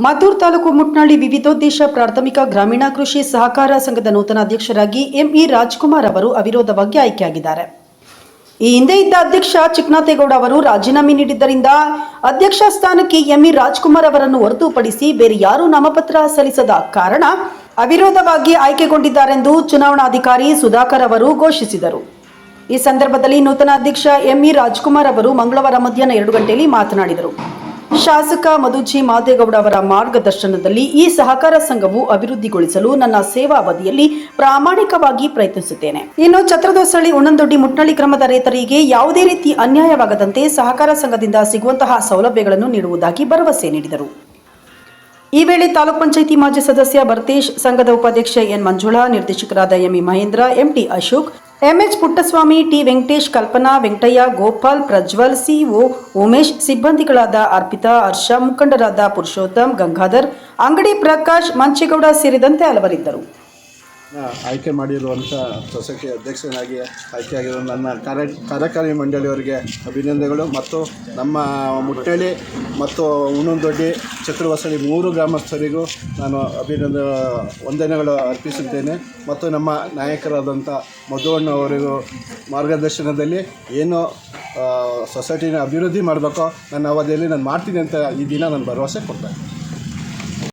ಮದ್ದೂರು ತಾಲೂಕು ಮುಟ್ನಳ್ಳಿ ವಿವಿಧೋದ್ದೇಶ ಪ್ರಾಥಮಿಕ ಗ್ರಾಮೀಣ ಕೃಷಿ ಸಹಕಾರ ಸಂಘದ ನೂತನ ಅಧ್ಯಕ್ಷರಾಗಿ ಎಂಇ ರಾಜ್ಕುಮಾರ್ ಅವರು ಅವಿರೋಧವಾಗಿ ಆಯ್ಕೆಯಾಗಿದ್ದಾರೆ. ಈ ಹಿಂದೆ ಇದ್ದ ಅಧ್ಯಕ್ಷ ಚಿಕ್ಕನಾಥೇಗೌಡ ಅವರು ರಾಜೀನಾಮೆ ನೀಡಿದ್ದರಿಂದ ಅಧ್ಯಕ್ಷ ಸ್ಥಾನಕ್ಕೆ ಎಂಇ ರಾಜ್ಕುಮಾರ್ ಅವರನ್ನು ಹೊರತುಪಡಿಸಿ ಬೇರೆ ಯಾರೂ ನಾಮಪತ್ರ ಸಲ್ಲಿಸದ ಕಾರಣ ಅವಿರೋಧವಾಗಿ ಆಯ್ಕೆಗೊಂಡಿದ್ದಾರೆಂದು ಚುನಾವಣಾಧಿಕಾರಿ ಸುಧಾಕರ್ ಅವರು ಘೋಷಿಸಿದರು. ಈ ಸಂದರ್ಭದಲ್ಲಿ ನೂತನ ಅಧ್ಯಕ್ಷ ಎಂಇ ರಾಜ್ಕುಮಾರ್ ಅವರು ಮಂಗಳವಾರ ಮಧ್ಯಾಹ್ನ 2 ಗಂಟೆಯಲ್ಲಿ ಮಾತನಾಡಿದರು. ಶಾಸಕ ಮಧುಜಿ ಮಾದೇಗೌಡ ಅವರ ಮಾರ್ಗದರ್ಶನದಲ್ಲಿ ಈ ಸಹಕಾರ ಸಂಘವು ಅಭಿವೃದ್ಧಿಗೊಳಿಸಲು ನನ್ನ ಸೇವಾವಧಿಯಲ್ಲಿ ಪ್ರಾಮಾಣಿಕವಾಗಿ ಪ್ರಯತ್ನಿಸುತ್ತೇನೆ. ಇನ್ನು ಛತ್ರದೋಸಳ್ಳಿ ಉಣ್ಣಂದೊಡ್ಡಿ ಮುಟ್ನಳ್ಳಿ ಗ್ರಾಮದ ರೈತರಿಗೆ ಯಾವುದೇ ರೀತಿ ಅನ್ಯಾಯವಾಗದಂತೆ ಸಹಕಾರ ಸಂಘದಿಂದ ಸಿಗುವಂತಹ ಸೌಲಭ್ಯಗಳನ್ನು ನೀಡುವುದಾಗಿ ಭರವಸೆ ನೀಡಿದರು. ಈ ವೇಳೆ ತಾಲೂಕ್ ಪಂಚಾಯಿತಿ ಮಾಜಿ ಸದಸ್ಯ ಭರತೇಶ್, ಸಂಘದ ಉಪಾಧ್ಯಕ್ಷ ಎನ್ ಮಂಜುಳಾ, ನಿರ್ದೇಶಕರಾದ ಎಂಇ ಮಹೇಂದ್ರ, ಎಂಟಿ ಅಶೋಕ್, ಎಂಎಚ್ ಪುಟ್ಟಸ್ವಾಮಿ, ಟಿ ವೆಂಕಟೇಶ್, ಕಲ್ಪನಾ, ವೆಂಕಟಯ್ಯ, ಗೋಪಾಲ್, ಪ್ರಜ್ವಲ್, ಸಿಒ ಉಮೇಶ್, ಸಿಬ್ಬಂದಿಗಳಾದ ಅರ್ಪಿತಾ, ಹರ್ಷ, ಮುಖಂಡರಾದ ಪುರುಷೋತ್ತಮ್, ಗಂಗಾಧರ್, ಅಂಗಡಿ ಪ್ರಕಾಶ್, ಮಂಚೇಗೌಡ ಸೇರಿದಂತೆ ಹಲವರಿದ್ದರು. ಆಯ್ಕೆ ಮಾಡಿರುವಂಥ ಸೊಸೈಟಿ ಅಧ್ಯಕ್ಷನಾಗಿ ಆಯ್ಕೆಯಾಗಿರುವ ನನ್ನ ಕಾರ್ಯಕಾರಿ ಮಂಡಳಿಯವರಿಗೆ ಅಭಿನಂದನೆಗಳು ಮತ್ತು ನಮ್ಮ ಮುಟ್ಟಳ್ಳಿ ಮತ್ತು ಉಣ್ಣಂದೊಡ್ಡಿ, ಚಕ್ರವಸಳಿ 3 ಗ್ರಾಮಸ್ಥರಿಗೂ ನಾನು ವಂದನೆಗಳು ಅರ್ಪಿಸುತ್ತೇನೆ. ಮತ್ತು ನಮ್ಮ ನಾಯಕರಾದಂಥ ಮಧುವಣ್ಣವರಿಗೂ ಮಾರ್ಗದರ್ಶನದಲ್ಲಿ ಏನು ಸೊಸೈಟಿನ ಅಭಿವೃದ್ಧಿ ಮಾಡಬೇಕೋ ನನ್ನ ಅವಧಿಯಲ್ಲಿ ನಾನು ಮಾಡ್ತೀನಿ ಅಂತ ಈ ದಿನ ನಾನು ಭರವಸೆ ಕೊಡ್ತೇನೆ.